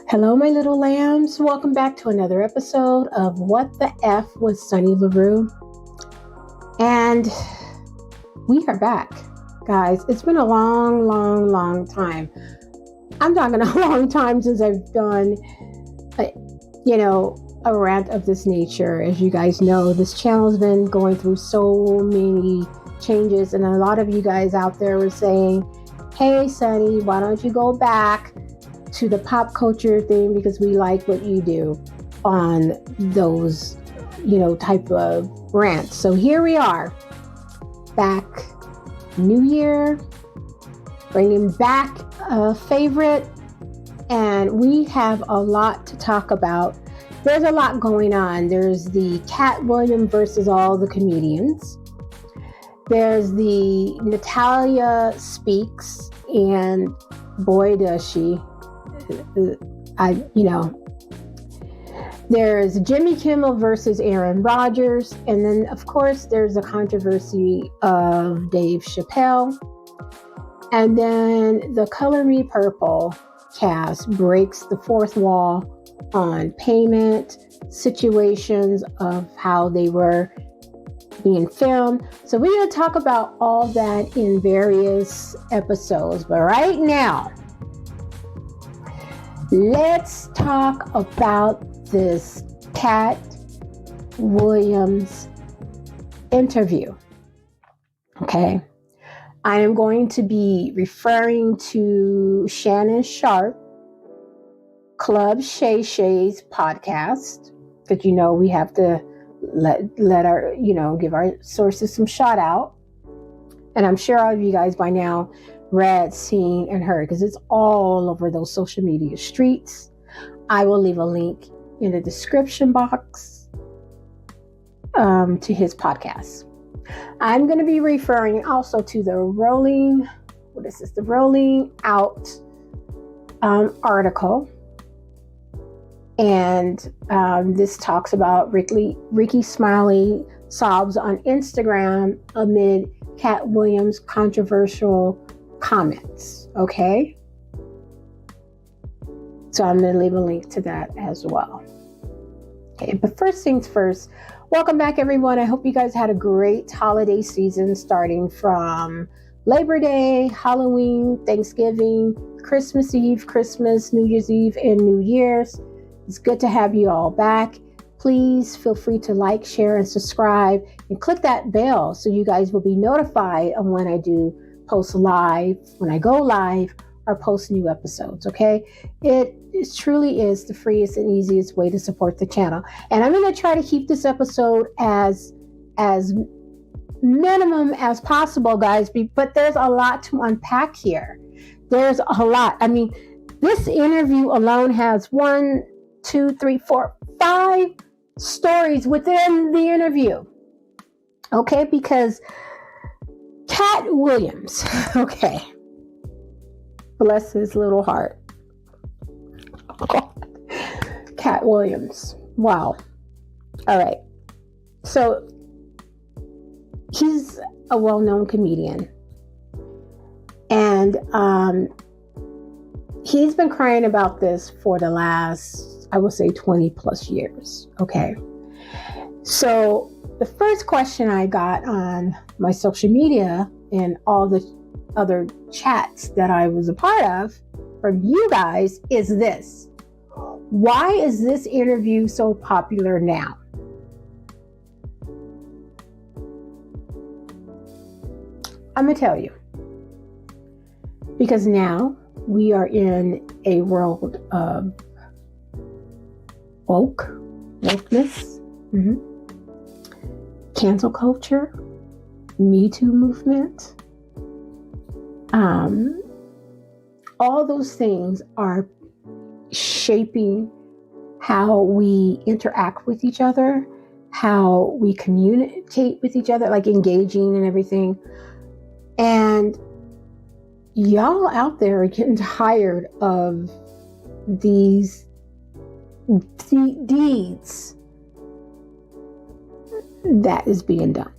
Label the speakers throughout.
Speaker 1: Hello, my little lambs. Welcome back to another episode of What the F with Sunny Larue. And we are back, guys. It's been a long time. I'm talking a long time since I've done, a rant of this nature. As you guys know, this channel has been going through so many changes. And a lot of you guys out there were saying, hey, Sunny, why don't you go back to the pop culture thing, because we like what you do on those, type of rants. So here we are, back, new year, bringing back a favorite, and we have a lot to talk about. There's a lot going on. There's the Katt Williams versus all the comedians. There's the Natalia Speaks, and boy does she. There's Jimmy Kimmel versus Aaron Rodgers, and then of course there's the controversy of Dave Chappelle, and then the Color Me Purple cast breaks the fourth wall on payment situations of how they were being filmed. So we're going to talk about all that in various episodes, but right now, let's talk about this Katt Williams interview. Okay. I am going to be referring to Shannon Sharpe, Club Shay's podcast, because we have to let our, give our sources some shout out. And I'm sure all of you guys by now read, seen, and heard, because it's all over those social media streets. I will leave a link in the description box to his podcast. I'm going to be referring also to the Rolling Out article. And this talks about Ricky Smiley sobs on Instagram amid Katt Williams' controversial comments. Okay? So I'm going to leave a link to that as well. Okay, but first things first, welcome back, everyone. I hope you guys had a great holiday season, starting from Labor Day, Halloween, Thanksgiving, Christmas Eve, Christmas, New Year's Eve, and New Year's. It's good to have you all back. Please feel free to like, share, and subscribe, and click that bell so you guys will be notified of when I do post live, when I go live, or post new episodes. Okay, it truly is the freest and easiest way to support the channel, and I'm going to try to keep this episode as minimum as possible, guys, but there's a lot to unpack here. There's a lot. I mean, this interview alone has 1, 2, 3, 4, 5 stories within the interview. Okay, because Katt Williams, okay, bless his little heart. Katt Williams, wow. All right, so he's a well-known comedian, and he's been crying about this for the last, I would say, 20 plus years. Okay, so the first question I got on my social media and all the other chats that I was a part of from you guys is this: why is this interview so popular now? I'm going to tell you. Because now we are in a world of wokeness, cancel culture, Me Too movement. All those things are shaping how we interact with each other, how we communicate with each other, like engaging and everything. And y'all out there are getting tired of these deeds that is being done.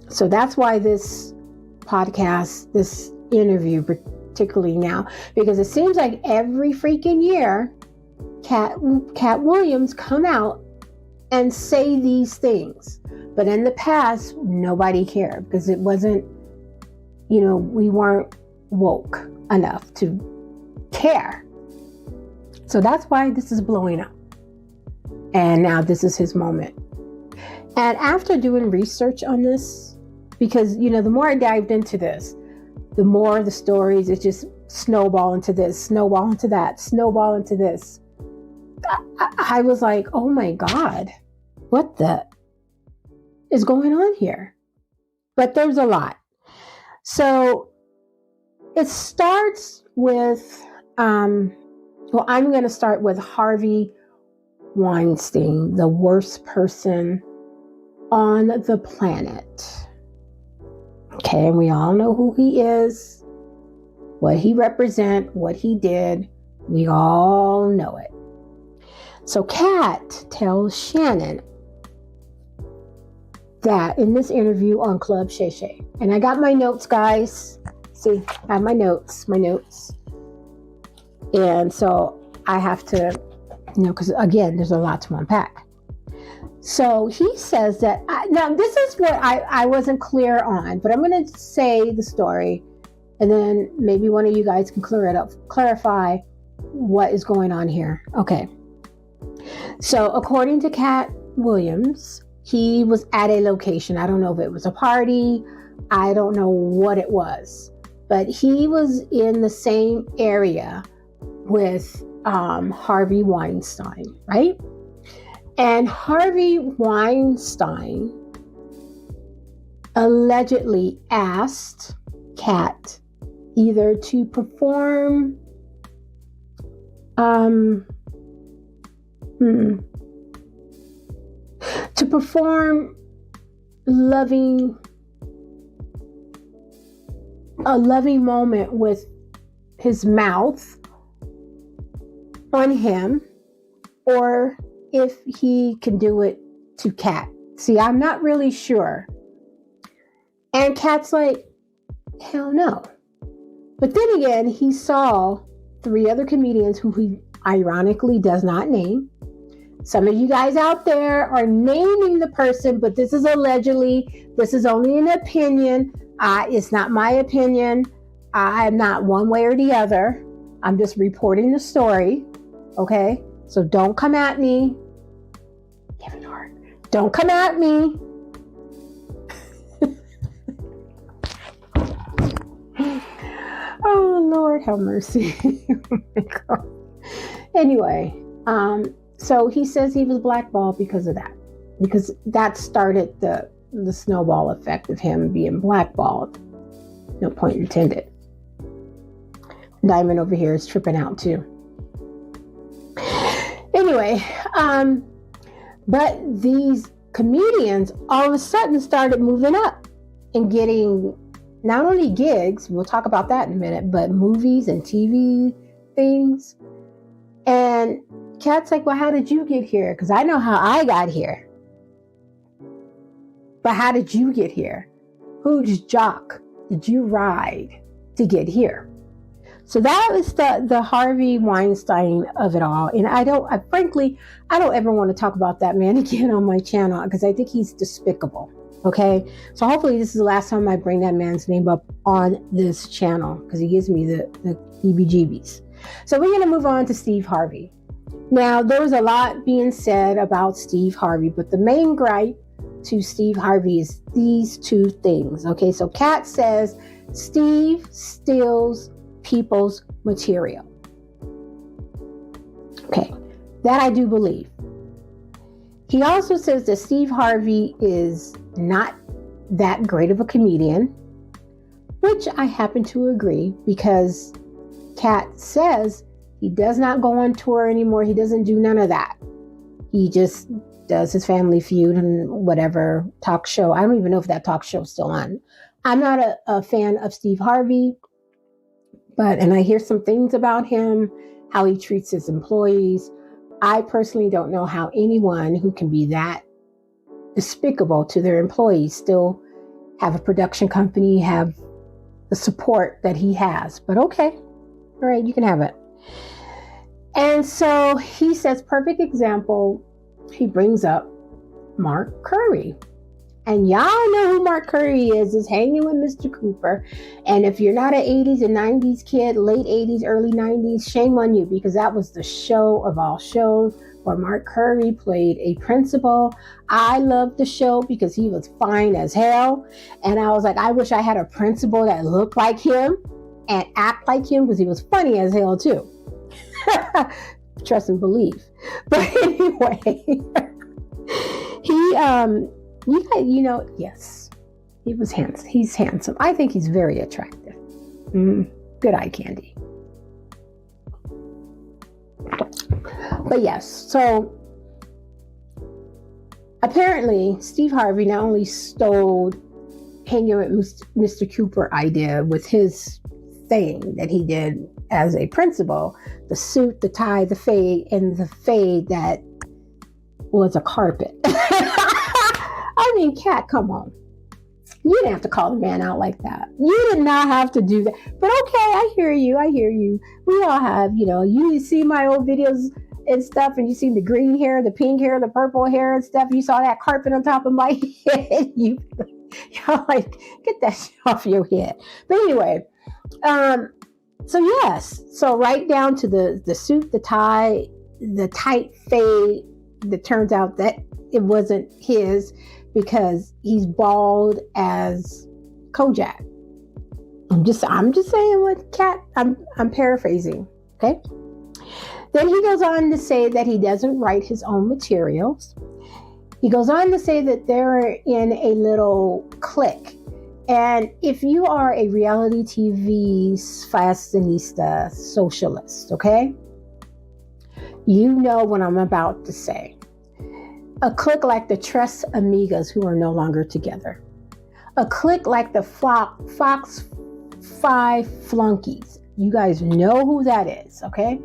Speaker 1: So that's why this podcast, this interview, particularly now, because it seems like every freaking year Katt Williams come out and say these things. But in the past, nobody cared because it wasn't, we weren't woke enough to care. So that's why this is blowing up. And now this is his moment. And after doing research on this, because, the more I dived into this, the more the stories, it just snowball into this, snowball into that, snowball into this. I was like, oh my God, what the is going on here? But there's a lot. So it starts with, I'm going to start with Harvey Weinstein, the worst person on the planet. Okay, and we all know who he is, what he represents, what he did. We all know it. So Katt tells Shannon that in this interview on Club Shay. And I got my notes, guys. See, I have my notes. And so I have to, because again, there's a lot to unpack. So he says that, now this is what I wasn't clear on, but I'm going to say the story and then maybe one of you guys can clear it up, clarify what is going on here. Okay. So according to Katt Williams, he was at a location. I don't know if it was a party. I don't know what it was, but he was in the same area with Harvey Weinstein, right? And Harvey Weinstein allegedly asked Katt either to perform a loving moment with his mouth on him, or if he can do it to Katt. See, I'm not really sure. And Katt's like, hell no. But then again, he saw 3 other comedians who he ironically does not name. Some of you guys out there are naming the person, but this is allegedly, this is only an opinion. It's not my opinion. I am not one way or the other. I'm just reporting the story. Okay? So don't come at me. Kevinhart. Don't come at me. Oh, Lord, have mercy. Anyway, so he says he was blackballed because of that. Because that started the snowball effect of him being blackballed. No point intended. Diamond over here is tripping out too. Anyway, but these comedians all of a sudden started moving up and getting not only gigs, we'll talk about that in a minute, but movies and TV things. And Katt's like, well, how did you get here? Because I know how I got here. But how did you get here? Whose jock did you ride to get here? So that was the Harvey Weinstein of it all. And frankly, I don't ever want to talk about that man again on my channel because I think he's despicable. Okay. So hopefully this is the last time I bring that man's name up on this channel because he gives me the heebie-jeebies. So we're going to move on to Steve Harvey. Now, there was a lot being said about Steve Harvey, but the main gripe to Steve Harvey is these 2 things. Okay. So Katt says Steve steals people's material. Okay, that I do believe. He also says that Steve Harvey is not that great of a comedian, which I happen to agree because Katt says he does not go on tour anymore. He doesn't do none of that. He just does his Family Feud and whatever talk show. I don't even know if that talk show is still on. I'm not a fan of Steve Harvey. And I hear some things about him, how he treats his employees. I personally don't know how anyone who can be that despicable to their employees still have a production company, have the support that he has. But okay, all right, you can have it. And so he says, perfect example, he brings up Mark Curry. And y'all know who Mark Curry is hanging with Mr. Cooper. And if you're not an 80s and 90s kid, late 80s, early 90s, shame on you, because that was the show of all shows where Mark Curry played a principal. I loved the show because he was fine as hell. And I was like, I wish I had a principal that looked like him and act like him, because he was funny as hell too. Trust and believe. But anyway, he yes, he was handsome. He's handsome. I think he's very attractive. Good eye candy. But yes, so apparently Steve Harvey not only stole hanging with Mr. Cooper idea with his thing that he did as a principal, the suit, the tie, the fade, and the fade that was a carpet. I mean, Katt, come on. You didn't have to call the man out like that. You did not have to do that. But okay, I hear you. We all have, you see my old videos and stuff, and you see the green hair, the pink hair, the purple hair and stuff. You saw that carpet on top of my head. You're like, get that shit off your head. But anyway, so yes. So right down to the suit, the tie, the tight fade that turns out that it wasn't his, because he's bald as Kojak. I'm just saying what Katt, I'm paraphrasing, okay? Then he goes on to say that he doesn't write his own materials. He goes on to say that they're in a little clique. And if you are a reality TV fashionista socialist, okay? You know what I'm about to say. A clique like the Tres Amigas, who are no longer together. A clique like the Fox 5 Flunkies. You guys know who that is, okay?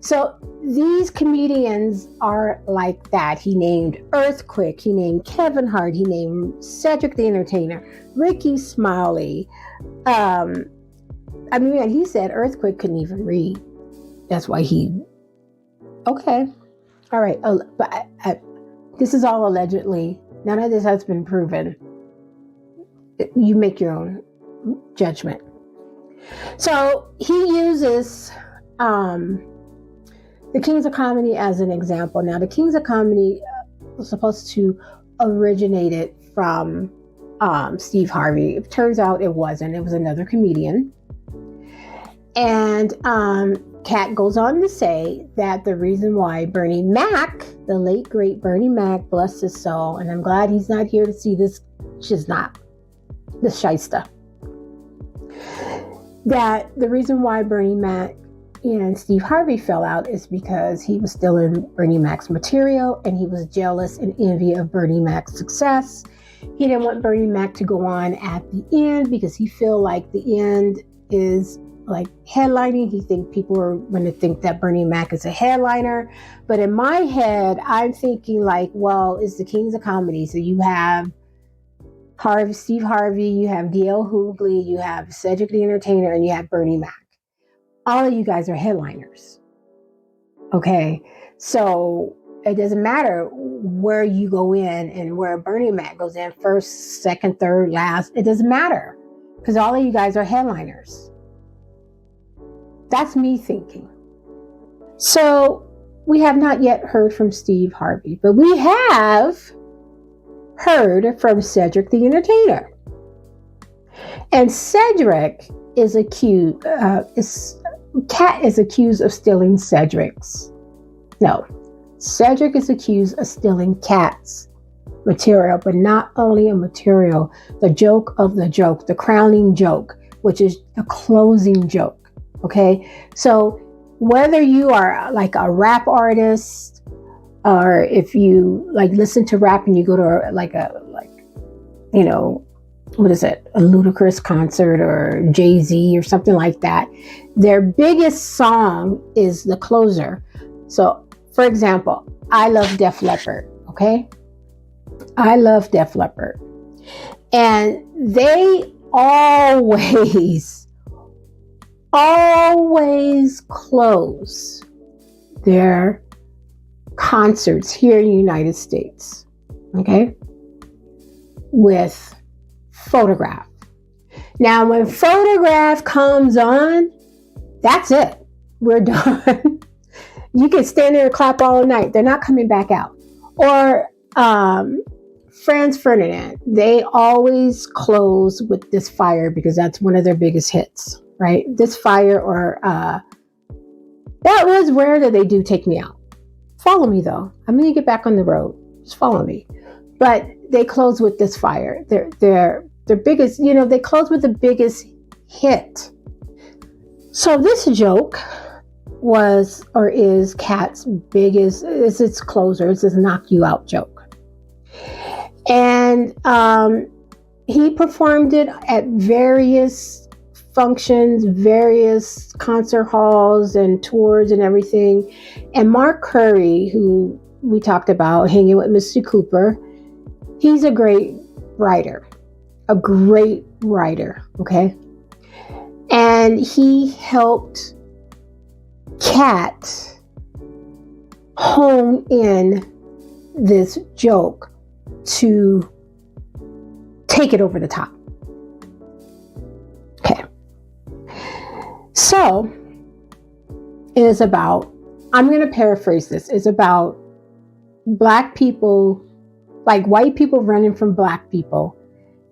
Speaker 1: So these comedians are like that. He named Earthquake. He named Kevin Hart. He named Cedric the Entertainer. Ricky Smiley. He said Earthquake couldn't even read. That's why he... Okay. All right. But this is all allegedly. None of this has been proven. You make your own judgment. So he uses the Kings of Comedy as an example. Now, the Kings of Comedy was supposed to originate it from Steve Harvey. It turns out it wasn't. It was another comedian. And Katt goes on to say that the reason why Bernie Mac, the late great Bernie Mac, bless his soul, and I'm glad he's not here to see this shiznot, this shyster, that the reason why Bernie Mac and Steve Harvey fell out is because he was still in Bernie Mac's material, and he was jealous and envy of Bernie Mac's success. He didn't want Bernie Mac to go on at the end because he felt like the end is like headlining. He think people are going to think that Bernie Mac is a headliner. But in my head, I'm thinking like, well, it's the Kings of Comedy. So you have Steve Harvey, you have D.L. Hughley, you have Cedric the Entertainer, and you have Bernie Mac. All of you guys are headliners. Okay. So it doesn't matter where you go in and where Bernie Mac goes in first, second, third, last. It doesn't matter because all of you guys are headliners. That's me thinking. So we have not yet heard from Steve Harvey, but we have heard from Cedric the Entertainer. And Cedric is accused, Katt is accused of stealing Cedric is accused of stealing Katt's material, but not only a material, the joke of the joke, the crowning joke, which is the closing joke. Okay, so whether you are like a rap artist, or if you like listen to rap and you go to a Ludacris concert or Jay-Z or something like that, their biggest song is the closer. So, for example, I love Def Leppard. Okay, I love Def Leppard, and they always close their concerts here in the United States, okay, with Photograph. Now, when Photograph comes on, that's it. We're done. You can stand there and clap all night. They're not coming back out. Or Franz Ferdinand, they always close with This Fire because that's one of their biggest hits, right? This Fire, or that was rare that they do Take Me Out. Follow me though. I'm going to get back on the road. Just follow me. But they close with This Fire. Their biggest, they close with the biggest hit. So this joke was, or is, Katt's biggest, is its closer. It's his knock you out joke. And he performed it at various functions, various concert halls and tours and everything. And Mark Curry, who we talked about hanging with Mr. Cooper, he's a great writer, okay? And he helped Katt hone in this joke to take it over the top. Okay. So it is about, I'm going to paraphrase this, it's about black people, like white people running from black people.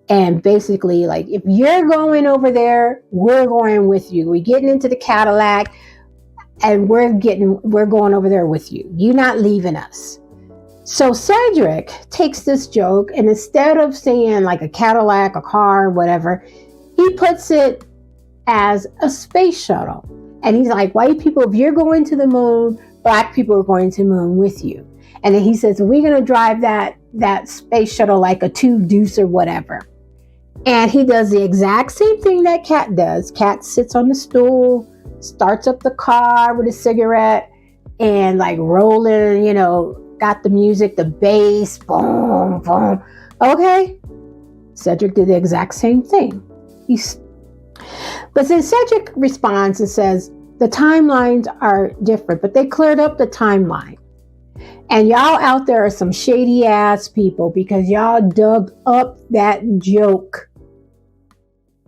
Speaker 1: And basically, like, if you're going over there, we're going with you. We're getting into the Cadillac and we're going over there with you. You're not leaving us. So Cedric takes this joke, and instead of saying like a Cadillac, a car, whatever, he puts it as a space shuttle. And he's like, white people, if you're going to the moon, black people are going to the moon with you. And then he says, we're going to drive that space shuttle like a tube deuce or whatever. And he does the exact same thing that Katt does. Katt sits on the stool, starts up the car with a cigarette, and like rolling, got the music, the bass, boom, boom. Okay. Cedric did the exact same thing. But then Cedric responds and says, the timelines are different, but they cleared up the timeline. And y'all out there are some shady ass people because y'all dug up that joke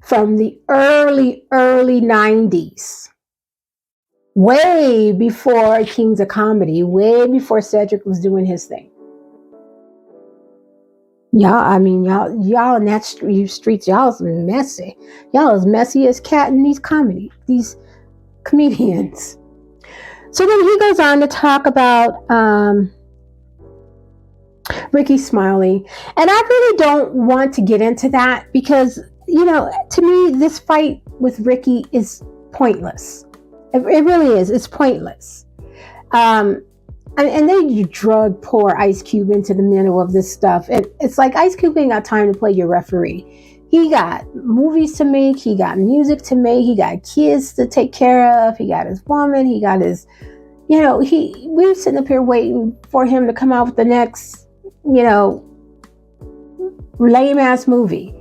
Speaker 1: from the early 90s. Way before Kings of Comedy, way before Cedric was doing his thing. Y'all in that streets, y'all's messy. Y'all as messy as Katt and these comedians. So then he goes on to talk about Ricky Smiley. And I really don't want to get into that because, to me, this fight with Ricky is pointless. It really is. It's pointless. And then you drug poor Ice Cube into the middle of this stuff. It's like Ice Cube ain't got time to play your referee. He got movies to make. He got music to make. He got kids to take care of. He got his woman. He got his, we were sitting up here waiting for him to come out with the next, lame ass movie.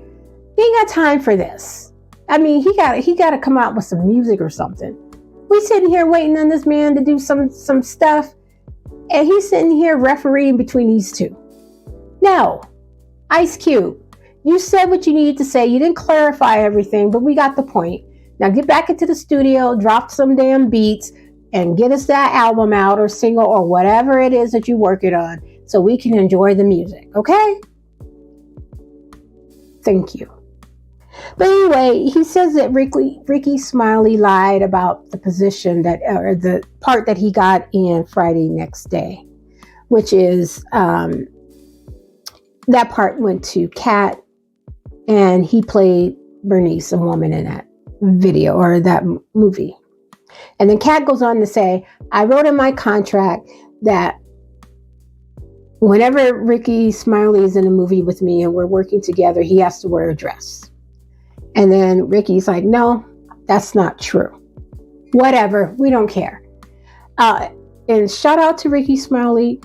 Speaker 1: He ain't got time for this. I mean, he got to come out with some music or something. We sitting here waiting on this man to do some stuff, and he's sitting here refereeing between these two. No, Ice Cube, you said what you needed to say. You didn't clarify everything, but we got the point. Now get back into the studio, drop some damn beats, and get us that album out or single or whatever it is that you're working on so we can enjoy the music, okay? Thank you. But anyway, he says that Ricky Smiley lied about the position or the part that he got in Friday Next Day, which is that part went to Katt, and he played Bernice, a woman in that video or that movie. And then Katt goes on to say, I wrote in my contract that whenever Ricky Smiley is in a movie with me and we're working together, he has to wear a dress. And then Ricky's like, no, that's not true. Whatever, we don't care. And shout out to Ricky Smiley.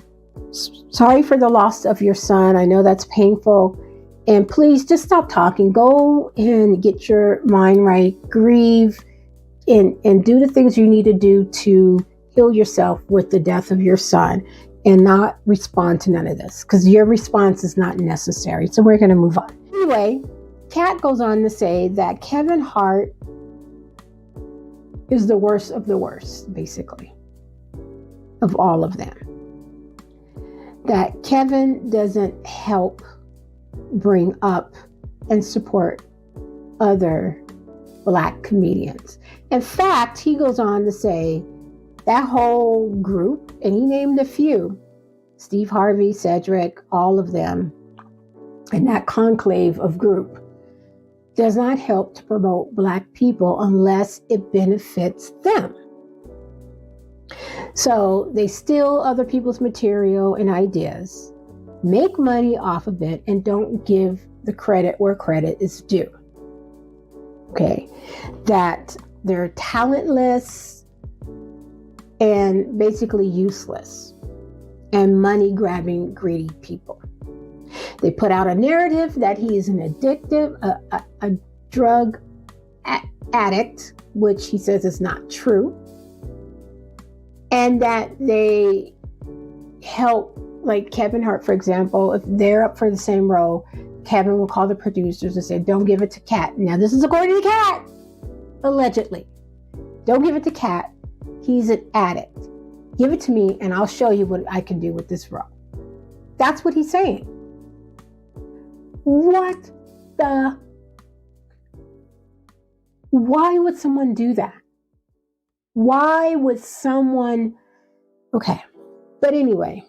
Speaker 1: Sorry for the loss of your son. I know that's painful. And please just stop talking. Go and get your mind right. Grieve and do the things you need to do to heal yourself with the death of your son and not respond to none of this, because your response is not necessary. So we're going to move on. Anyway, Katt goes on to say that Kevin Hart is the worst of the worst, basically, of all of them. That Kevin doesn't help bring up and support other Black comedians. In fact, he goes on to say that whole group, and he named a few, Steve Harvey, Cedric, all of them, and that conclave of group does not help to promote Black people unless it benefits them. So they steal other people's material and ideas, make money off of it, and don't give the credit where credit is due. Okay, that they're talentless and basically useless and money-grabbing, greedy people. They put out a narrative that he is an addictive, a drug addict, which he says is not true, and that they help, like Kevin Hart, for example, if they're up for the same role, Kevin will call the producers and say, don't give it to Katt. Now, this is according to Katt, allegedly. Don't give it to Katt. He's an addict. Give it to me, and I'll show you what I can do with this role. That's what he's saying. What the? Why would someone do that? Why would someone? Okay. But anyway.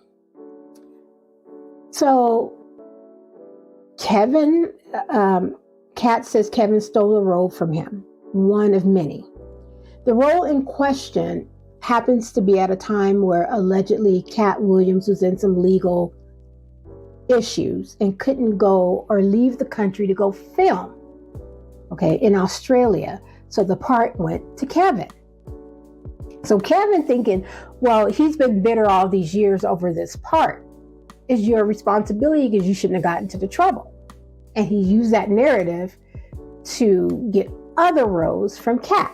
Speaker 1: So, Kevin, Katt says Kevin stole a role from him, one of many. The role in question happens to be at a time where allegedly Katt Williams was in some legal issues and couldn't go or leave the country to go film, okay, in Australia. So the part went to Kevin. So Kevin thinking, well, he's been bitter all these years over this part. It's your responsibility because you shouldn't have gotten into the trouble. And he used that narrative to get other roles from Katt.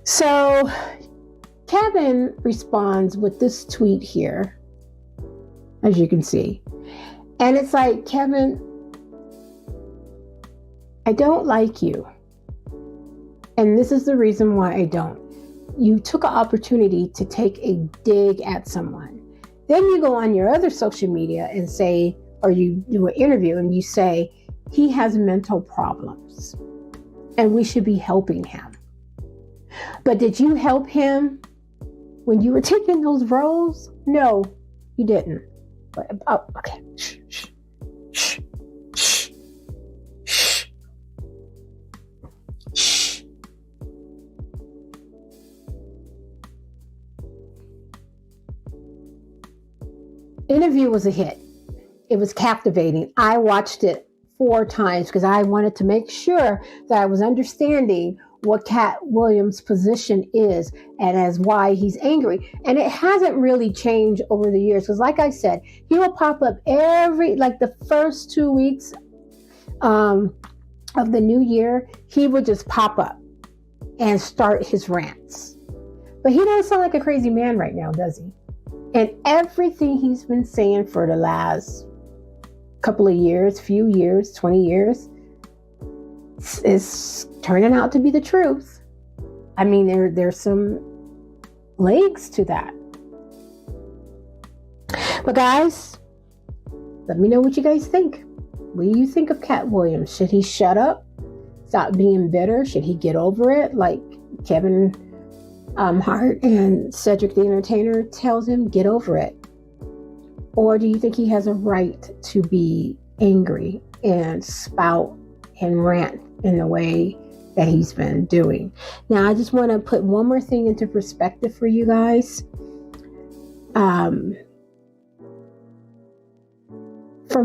Speaker 1: So Kevin responds with this tweet here, as you can see. And it's like, Kevin, I don't like you. And this is the reason why I don't. You took an opportunity to take a dig at someone. Then you go on your other social media and say, or you do an interview and you say, he has mental problems and we should be helping him. But did you help him when you were taking those roles? No, you didn't. But, oh, okay. Shh, shh, shh, shh, shh, shh. Interview was a hit. It was captivating. I watched it 4 times because I wanted to make sure that I was understanding what Katt Williams' position is and as why he's angry. And it hasn't really changed over the years because, like I said, he will pop up the first 2 weeks of the new year, he would just pop up and start his rants. But he doesn't sound like a crazy man right now, does he? And everything he's been saying for the last couple of years, few years, 20 years, is turning out to be the truth. I mean, there's some legs to that. But guys, let me know what you guys think. What do you think of Katt Williams? Should he shut up? Stop being bitter? Should he get over it like Kevin Hart and Cedric the Entertainer tells him, get over it? Or do you think he has a right to be angry and spout and rant in the way that he's been doing? Now, I just want to put one more thing into perspective for you guys. From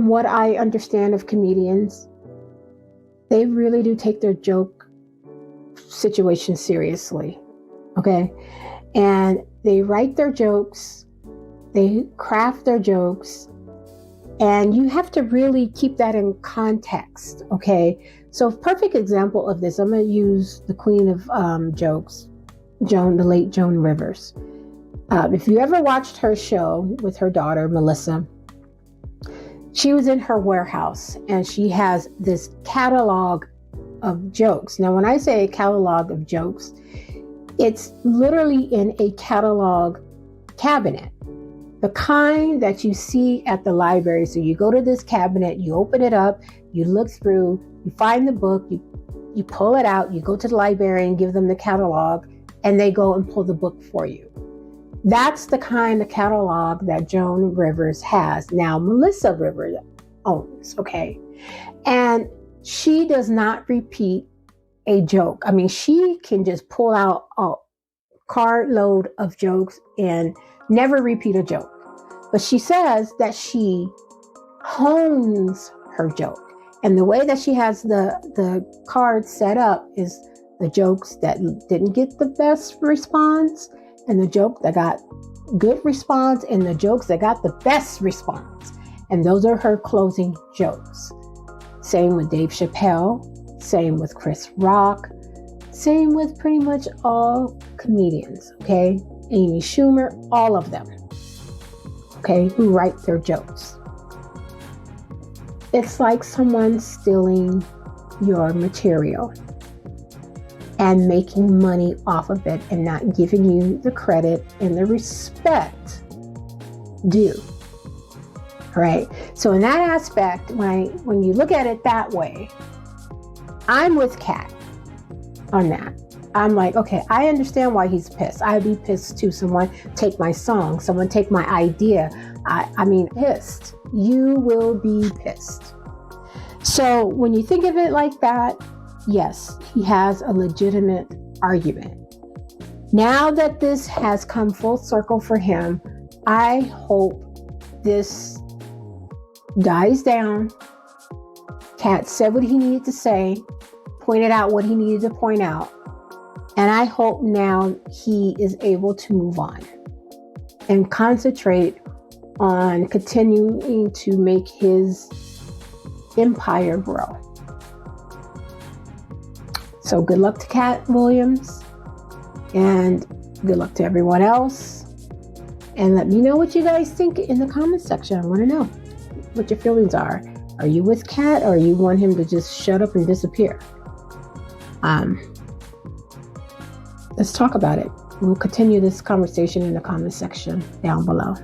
Speaker 1: what I understand of comedians, they really do take their joke situation seriously. Okay? And they write their jokes, they craft their jokes, and you have to really keep that in context. Okay? So, perfect example of this, I'm going to use the queen of jokes, the late Joan Rivers. If you ever watched her show with her daughter, Melissa, she was in her warehouse and she has this catalog of jokes. Now, when I say a catalog of jokes, it's literally in a catalog cabinet, the kind that you see at the library. So you go to this cabinet, you open it up, you look through, you find the book, you pull it out, you go to the librarian, give them the catalog, and they go and pull the book for you. That's the kind of catalog that Joan Rivers has. Now, Melissa Rivers owns, okay? And she does not repeat a joke. I mean, she can just pull out a carload of jokes and never repeat a joke. But she says that she hones her joke. And the way that she has the card set up is the jokes that didn't get the best response, and the joke that got good response, and the jokes that got the best response. And those are her closing jokes. Same with Dave Chappelle, same with Chris Rock, same with pretty much all comedians, okay? Amy Schumer, all of them, okay, who write their jokes. It's like someone stealing your material and making money off of it and not giving you the credit and the respect due. Right? So in that aspect, when you look at it that way, I'm with Katt on that. I'm like, okay, I understand why he's pissed. I'd be pissed too. Someone take my song, someone take my idea. I mean, pissed. You will be pissed. So when you think of it like that, yes, he has a legitimate argument. Now that this has come full circle for him, I hope this dies down. Katt said what he needed to say, pointed out what he needed to point out, and I hope now he is able to move on and concentrate on continuing to make his empire grow. So good luck to Katt Williams, and good luck to everyone else. And let me know what you guys think in the comments section. I want to know what your feelings are. Are you with Katt, or you want him to just shut up and disappear? Let's talk about it. We'll continue this conversation in the comment section down below.